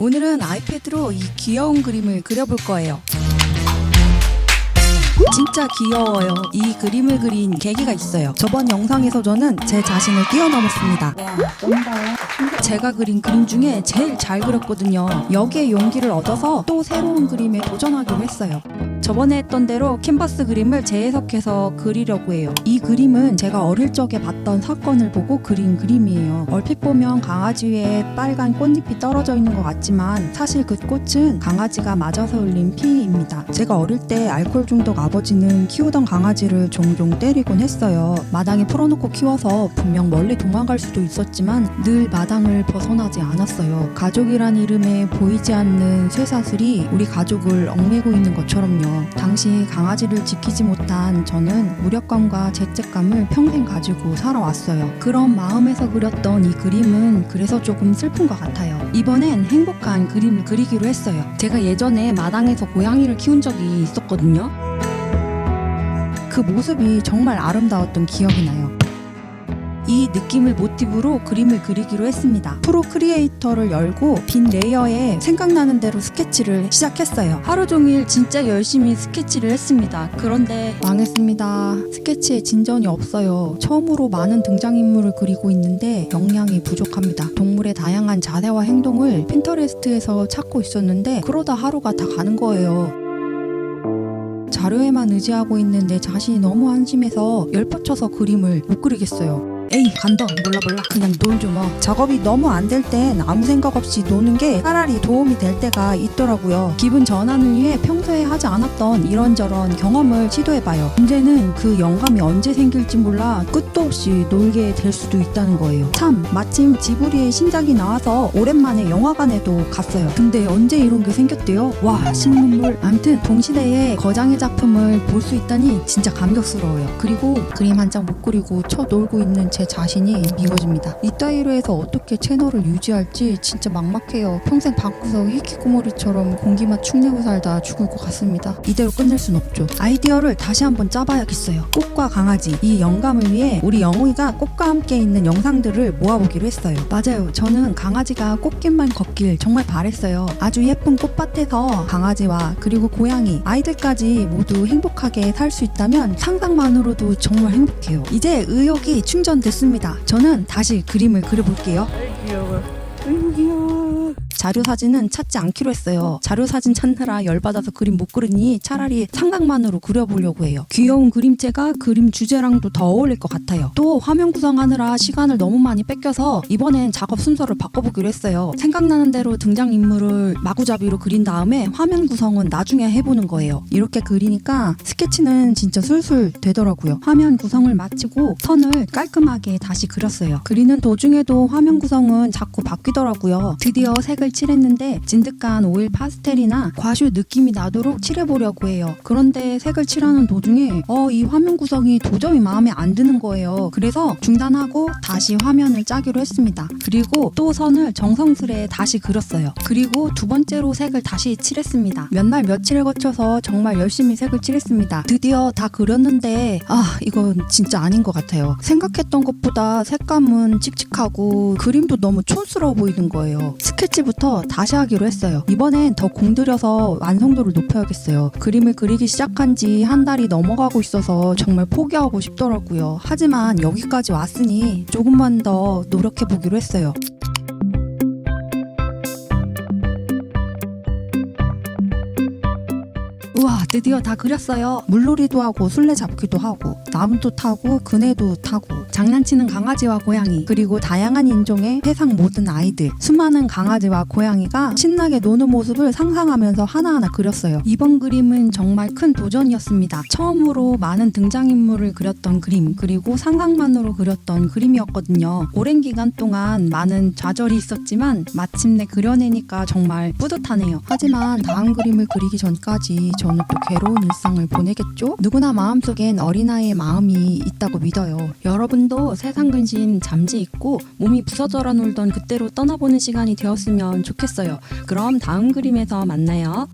오늘은 아이패드로 이 귀여운 그림을 그려볼 거예요. 진짜 귀여워요. 이 그림을 그린 계기가 있어요. 저번 영상에서 저는 제 자신을 뛰어넘었습니다. 제가 그린 그림 중에 제일 잘 그렸거든요. 여기에 용기를 얻어서 또 새로운 그림에 도전하기로 했어요. 저번에 했던 대로 캔버스 그림을 재해석해서 그리려고 해요. 이 그림은 제가 어릴 적에 봤던 사건을 보고 그린 그림이에요. 얼핏 보면 강아지 위에 빨간 꽃잎이 떨어져 있는 것 같지만 사실 그 꽃은 강아지가 맞아서 흘린 피입니다. 제가 어릴 때 알코올 중독 아버지는 키우던 강아지를 종종 때리곤 했어요. 마당에 풀어놓고 키워서 분명 멀리 도망갈 수도 있었지만 늘 마당을 벗어나지 않았어요. 가족이란 이름에 보이지 않는 쇠사슬이 우리 가족을 얽매고 있는 것처럼요. 당시 강아지를 지키지 못한 저는 무력감과 죄책감을 평생 가지고 살아왔어요. 그런 마음에서 그렸던 이 그림은 그래서 조금 슬픈 것 같아요. 이번엔 행복한 그림을 그리기로 했어요. 제가 예전에 마당에서 고양이를 키운 적이 있었거든요. 그 모습이 정말 아름다웠던 기억이 나요. 이 느낌을 모티브로 그림을 그리기로 했습니다. 프로크리에이터를 열고 빈 레이어에 생각나는 대로 스케치를 시작했어요. 하루 종일 진짜 열심히 스케치를 했습니다. 그런데 망했습니다. 스케치에 진전이 없어요. 처음으로 많은 등장인물을 그리고 있는데 역량이 부족합니다. 동물의 다양한 자세와 행동을 핀터레스트에서 찾고 있었는데 그러다 하루가 다 가는 거예요. 자료에만 의지하고 있는 내 자신이 너무 한심해서 열뻗쳐서 그림을 못 그리겠어요. 에이 간다 몰라 그냥 놀죠 뭐. 작업이 너무 안 될 땐 아무 생각 없이 노는 게 차라리 도움이 될 때가 있더라고요. 기분 전환을 위해 평소에 하지 않았던 이런저런 경험을 시도해봐요. 문제는 그 영감이 언제 생길지 몰라 끝도 없이 놀게 될 수도 있다는 거예요. 참 마침 지브리의 신작이 나와서 오랜만에 영화관에도 갔어요. 근데 언제 이런 게 생겼대요? 와 신문물. 암튼 동시대의 거장의 작품을 볼 수 있다니 진짜 감격스러워요. 그리고 그림 한 장 못 그리고 쳐놀고 있는 제 자신이 미워집니다. 이따위로 해서 어떻게 채널을 유지할지 진짜 막막해요. 평생 방구석 히키코모리처럼 공기만 축내고 살다 죽을 것 같습니다. 이대로 끝낼 순 없죠. 아이디어를 다시 한번 짜봐야겠어요. 꽃과 강아지, 이 영감을 위해 우리 영웅이가 꽃과 함께 있는 영상들을 모아보기로 했어요. 맞아요. 저는 강아지가 꽃길만 걷길 정말 바랬어요. 아주 예쁜 꽃밭에서 강아지와 그리고 고양이, 아이들까지 모두 행복하게 살 수 있다면 상상만으로도 정말 행복해요. 이제 의욕이 충전됐습니다. 저는 다시 그림을 그려볼게요. 자료사진은 찾지 않기로 했어요. 자료사진 찾느라 열받아서 그림 못 그리니 차라리 상상만으로 그려보려고 해요. 귀여운 그림체가 그림 주제랑도 더 어울릴 것 같아요. 또 화면 구성하느라 시간을 너무 많이 뺏겨서 이번엔 작업 순서를 바꿔보기로 했어요. 생각나는 대로 등장인물을 마구잡이로 그린 다음에 화면 구성은 나중에 해보는 거예요. 이렇게 그리니까 스케치는 진짜 술술 되더라고요. 화면 구성을 마치고 선을 깔끔하게 다시 그렸어요. 그리는 도중에도 화면 구성은 자꾸 바뀌더라고요. 드디어 색을 칠했는데 진득한 오일 파스텔이나 과슈 느낌이 나도록 칠해보려고 해요. 그런데 색을 칠하는 도중에 이 화면 구성이 도저히 마음에 안 드는 거예요. 그래서 중단하고 다시 화면을 짜기로 했습니다. 그리고 또 선을 정성스레 다시 그렸어요. 그리고 두 번째로 색을 다시 칠했습니다. 몇 날 며칠을 거쳐서 정말 열심히 색을 칠했습니다. 드디어 다 그렸는데 이건 진짜 아닌 것 같아요. 생각했던 것보다 색감은 칙칙하고 그림도 너무 촌스러워 보이는 거예요. 스케치부터 다시 하기로 했어요. 이번엔 더 공들여서 완성도를 높여야겠어요. 그림을 그리기 시작한 지 한 달이 넘어가고 있어서 정말 포기하고 싶더라고요. 하지만 여기까지 왔으니 조금만 더 노력해보기로 했어요. 우와 드디어 다 그렸어요. 물놀이도 하고 술래잡기도 하고 나무도 타고 그네도 타고 장난치는 강아지와 고양이 그리고 다양한 인종의 세상 모든 아이들 수많은 강아지와 고양이가 신나게 노는 모습을 상상하면서 하나하나 그렸어요. 이번 그림은 정말 큰 도전이었습니다. 처음으로 많은 등장인물을 그렸던 그림 그리고 상상만으로 그렸던 그림이었거든요. 오랜 기간 동안 많은 좌절이 있었지만 마침내 그려내니까 정말 뿌듯하네요. 하지만 다음 그림을 그리기 전까지 저는 또 괴로운 일상을 보내겠죠? 누구나 마음속엔 어린아이의 마음이 있다고 믿어요. 여러분도 세상 근심 잠시 잊고 몸이 부서져라 놀던 그때로 떠나보는 시간이 되었으면 좋겠어요. 그럼 다음 그림에서 만나요.